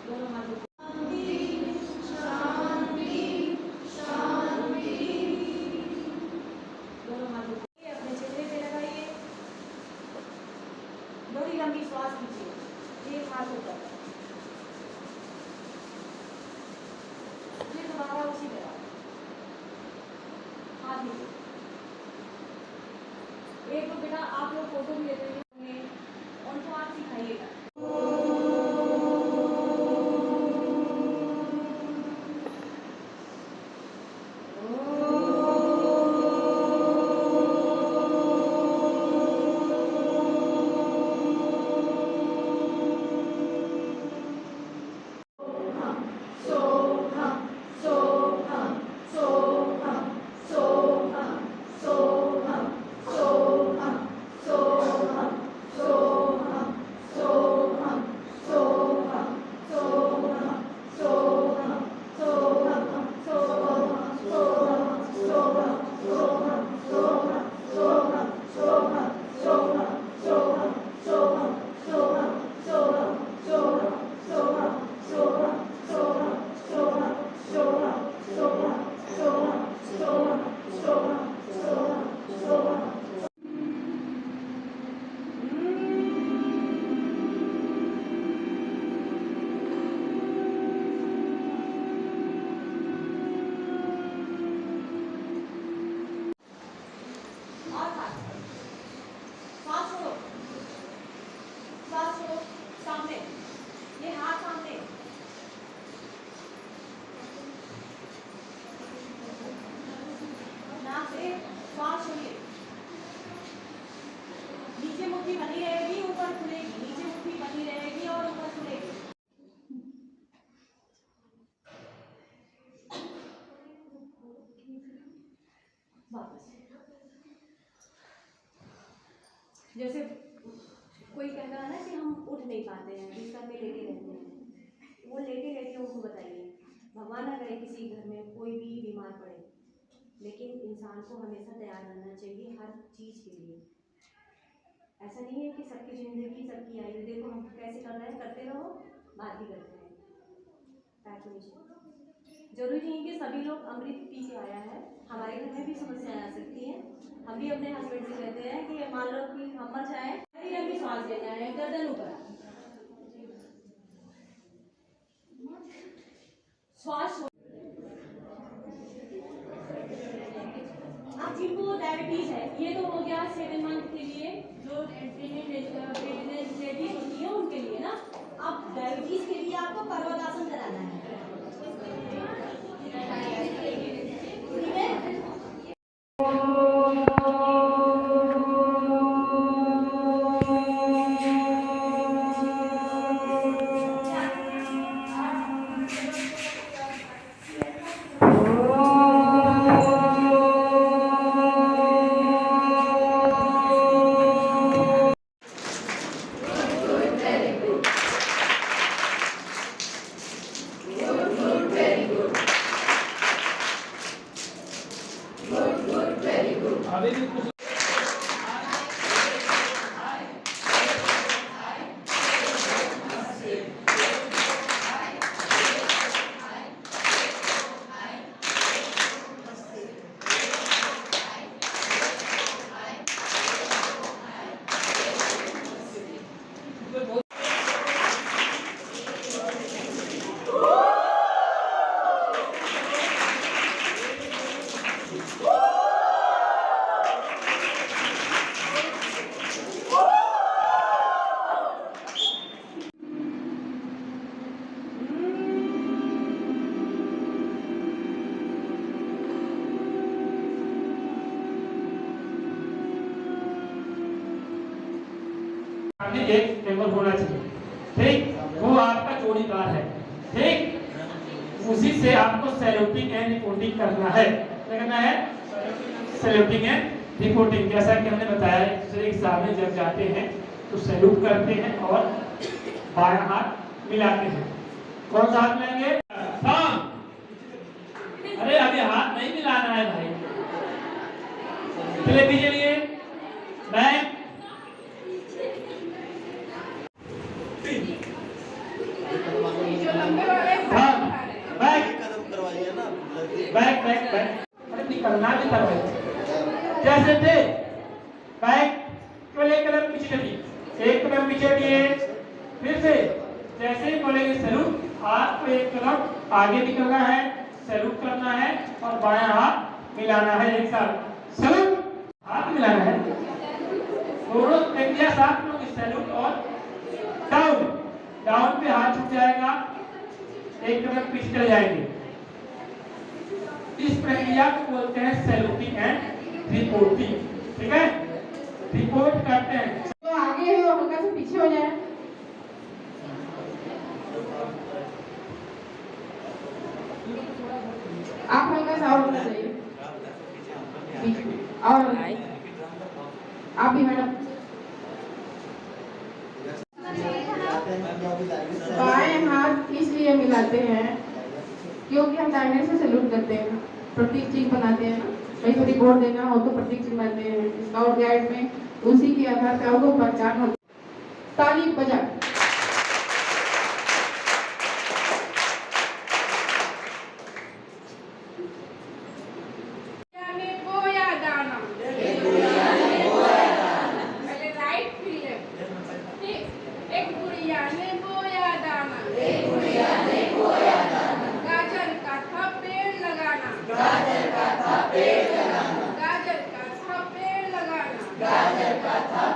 दोनों हाथों को अपने चेहरे पे लगाइए। बड़ी लंबी श्वास लीजिए, एक हाथ ऊपर, फिर दोबारा उसी तरह हाथ नीचे। एक तो बेटा आप लोग फोटो भी लेते होंगे, उनको आप सिखाइएगा। सामने, ये हाथ सामने, नाक से श्वास छोड़िए। नीचे मुट्ठी बनी रहेगी, ऊपर खुलेगी, नीचे मुट्ठी बनी रहेगी और ऊपर खुलेगी। वापस। जैसे कोई कहता है ना कि हम उठ नहीं पाते हैं, बिस्तर में लेटे रहते हैं, वो लेटे रहते हैं, उनको बताइए भगवान ना करे किसी घर में कोई भी बीमार पड़े, लेकिन इंसान को हमेशा तैयार रहना चाहिए हर चीज़ के लिए। ऐसा नहीं है कि सबकी ज़िंदगी सबकी आयु, देखो हम कैसे कर रहे हैं, करते रहो, बात ही करते हैं। पैक नीचे। जरूरी नहीं कि सभी लोग अमृत पी के आया है, हमारे घर में भी समस्याएं आ सकती हैं। हम भी अपने हस्बैंड से कहते हैं कि मान लो कि हम मर जाएं, लंबी सांस लेना है, गर्दन ऊपर, श्वास। अब जिनको डायबिटीज है, ये तो हो गया 7 मंथ के लिए, जो लेडीज होती है उनके लिए ना। अब डायबिटीज के लिए आपको पर्वतासन कराना है, ठीक है। एक टेबल होना चाहिए, ठीक, वो आपका जोड़ीदार है, ठीक, उसी से आपको सैल्यूटिंग एंड रिपोर्टिंग करना है। क्या करना है? Saluting and reporting. जैसा कि हमने बताया, दूसरे एग्जाम में जब जाते हैं तो सैल्यूट करते हैं और बायां हाथ मिलाते हैं। कौन सा हाथ मिलाएंगे? हाँ, अरे अभी हाथ नहीं मिलाना है भाई, चले पीछे लिए बैक पीछे हटिए, एक कदम पीछे हटिए। फिर से जैसे ही बोलेंगे सैल्यूट, आपको एक कदम आगे निकलना है, सैल्यूट करना है और बायां हाथ मिलाना है। एक साथ सैल्यूट, हाथ मिलाना है, दोनों प्रक्रिया साथ में होगी, सैल्यूट और डाउन। डाउन पे हाथ छूट जाएगा, एक कदम पीछे चले जाएंगे। इस प्रक्रिया को बोलते हैं सैल्यूटिंग एंड रिपोर्टिंग। ठीक है, रिपोर्ट करते हैं। जो आगे है वो हल्का से पीछे हो जाए। आप हल्का सा और होना चाहिए और आप भी मैडम बाएं हाथ इसलिए मिलाते हैं क्योंकि हम दाहिने से सैल्यूट करते हैं, प्रतीक चिन्ह बनाते हैं ना, कहीं तो रिपोर्ट देना हो तो प्रतीक चिन्ह बनाते हैं। स्काउट गाइड में उसी के आधार पर आपको पहचान होती है। ताली बजा।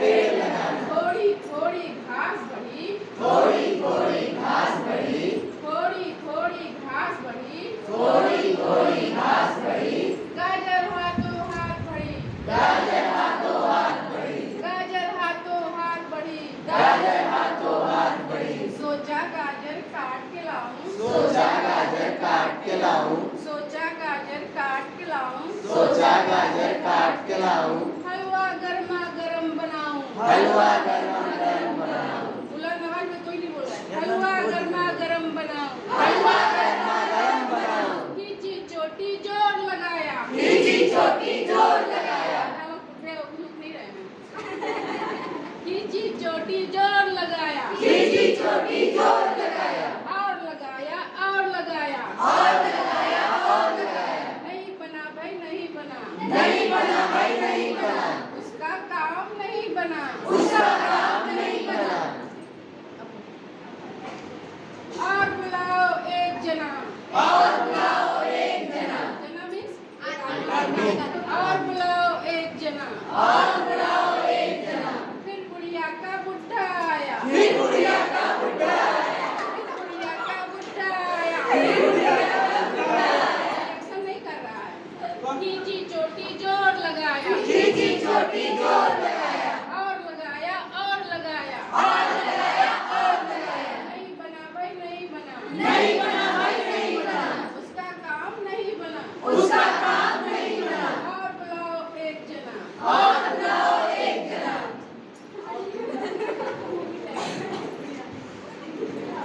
थोड़ी थोड़ी घास बढ़ी, थोड़ी थोड़ी घास बढ़ी, थोड़ी थोड़ी घास बढ़ी, थोड़ी थोड़ी घास बढ़ी। गाजर हाथों हाथ बढ़ी, गाजर हाथों हाथ बढ़ी, गाजर हाथों हाथ बढ़ी, गाजर हाथों हाथ बढ़ी। सोचा गाजर काट के लाऊं, सोचा गाजर काट के लाऊं, सोचा गाजर काट के लाऊं, सोचा गाजर काट के लाऊं। हलवा गर्मा गर्म बनाऊं, हलवा गर्मा गर्म बनाऊं। बुलंद आवाज में कोई नहीं बोल रहा है। हलवा गर्मा गर्म बनाऊं, हलवा गर्मा गर्म बनाऊं। खींची चोटी जोर लगाया, खींची चोटी जोर लगाया। नहीं रहे खींची चोटी जोर लगाया, खींची चोटी जोर लगाया। और लगाया और लगाया, और लगाया और लगाया। नहीं बना भाई नहीं बना, नहीं बना भाई नहीं बना। उसका काम नहीं बना, उसका काम नहीं बना। और बुलाओ एक जना, और बुलाओ एक जना। जना मीन्स और बुलाओ एक जना, और बुलाओ एक जना। फिर बुढ़िया का बुढ़ा आया, फिर बुढ़िया का बुढ़ा आया, फिर बुढ़िया का बुढ़ा आया, फिर बुढ़िया का बुढ़ा आया। एक्शन नहीं कर रहा है। खींची चोटी जोर लगाया, खींची चोटी जोर लगाया। और लगाया और लगाया, और लगाया और लगाया। नहीं बना भाई नहीं बना, नहीं बना भाई नहीं बना। उसका काम नहीं बना, उसका काम नहीं बना। और बुलाओ एक जना, और बुलाओ एक जना।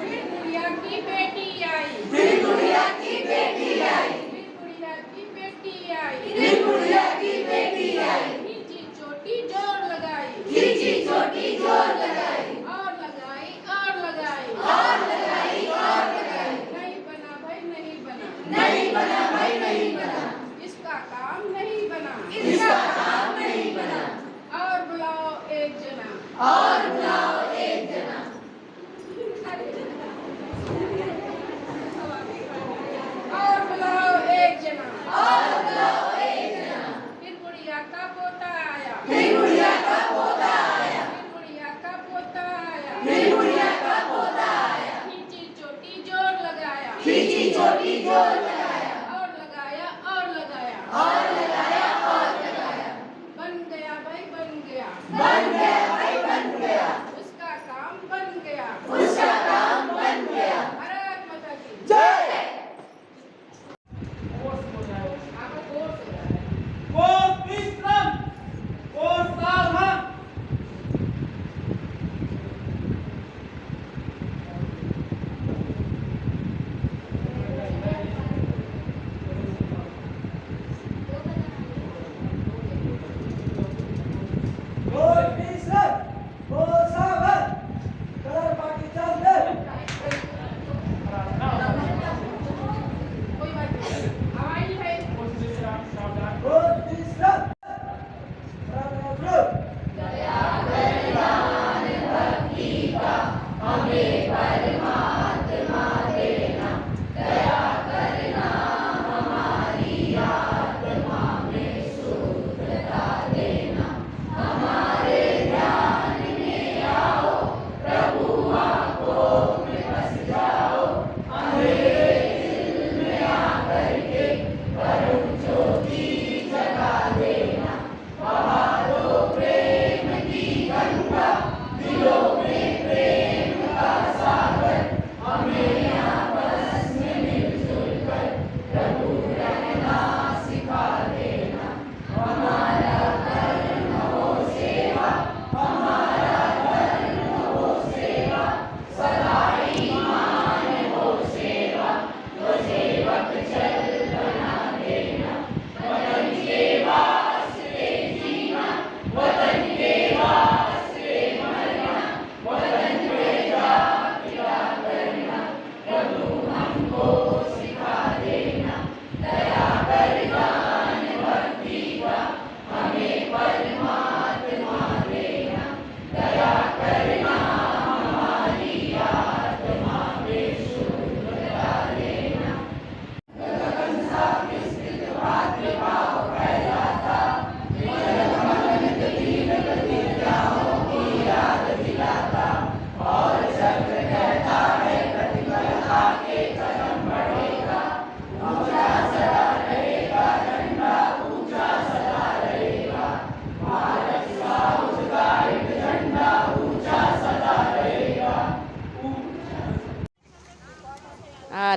फिर गुड़िया की बेटी आई, फिर गुड़िया की बेटी आई, फिर गुड़िया की बेटी आई, फिर गुड़िया की बेटी आई। खींची चोटी जोर लगाई, खींची चोटी जोर लगाई। और लगाई और लगाई, और लगाई और लगाई। नहीं बना भाई नहीं बना, नहीं बना भाई नहीं बना। इसका काम नहीं बना, इसका काम नहीं बना। और बुलाओ एक जना, और बुलाओ एक जना। और बुलाओ एक जना, और बुलाओ एक जना। फिर बुढ़िया का पोता आया, फिर बुढ़िया का पोता आया, फिर बुढ़िया का पोता आया, फिर बुढ़िया का पोता आया। खींची चोटी जोर लगाया, खींची चोटी जोर लगाया। और लगाया और लगाया, और लगाया और लगाया। बन गया भाई बन गया, बन गया भाई बन गया। उसका काम बन गया, उसका काम बन गया। भारत माता की जय। आपको कोर्स हो रहा है। कोर्स विश्राम, कोर्स सावधान। कोर्स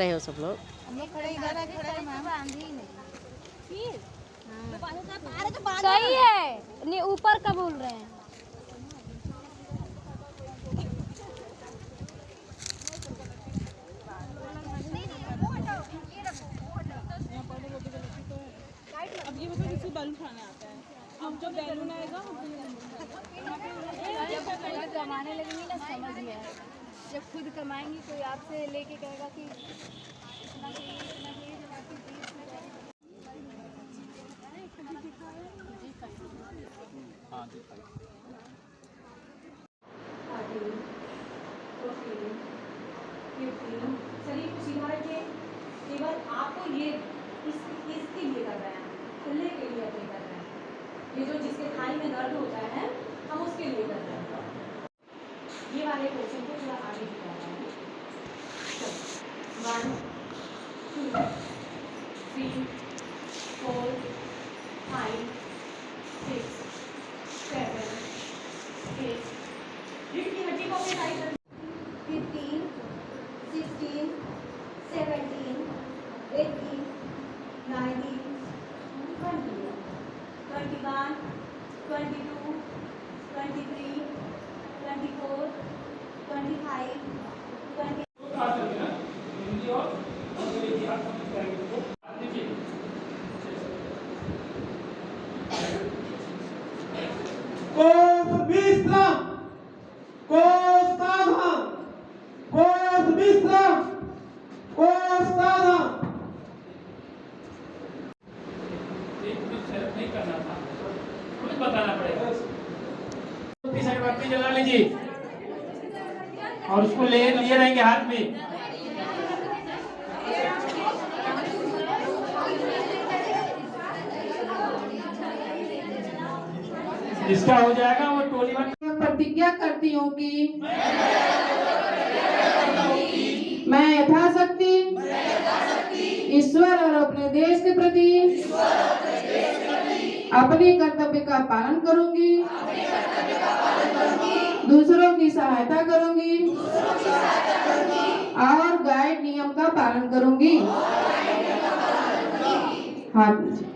रहे हो सब लोग? हम लोग खड़े इधर है, खड़े हैं मैम। सही है, नहीं ऊपर का बोल रहे हैं। अब ये बताओ किसी बैलून खाने आता है, अब जो बैलून आएगा जब खुद कमाने लगेंगी ना समझ में आएगा। जब खुद कमाएंगी कोई आपसे लेके कहेगा कि इतना चाहिए इतना चाहिए, जब आपकी जीत में शरीर को सीधा रखिए। केवल आपको ये इसके लिए कर रहे हैं, खुलने के लिए अपने कर रहे हैं। ये जो जिसके थाई में दर्द होता है हम उसके लिए कर रहे हैं। ये वाले पोर्शन को थोड़ा आगे दिखा रहे हैं। 1 2 3 4 5 6 7 8 रीढ़ की हड्डी को अपने टाइट कर 15 16 17 18 19 20 21 22 23 24 25 20 हिंदी और अंग्रेजी आप समझ करेंगे तो लीजिए। कोष विश्राम, कोष साधन, कोष विश्राम, कोष साधन। एक मिनट सेलेक्ट नहीं करना था, कुछ बताना पड़ेगा। टी-शर्ट बत्ती जला लीजिए और उसको लिए रहेंगे हाथ में। जिसका हो जाएगा वो टोली बन। प्रतिज्ञा करती हूँ कि मैं यथाशक्ति ईश्वर और अपने देश के प्रति अपने कर्तव्य का पालन करूंगी, दूसरों की सहायता करूंगी और गाइड नियम का पालन करूंगी। हाथ नीचे।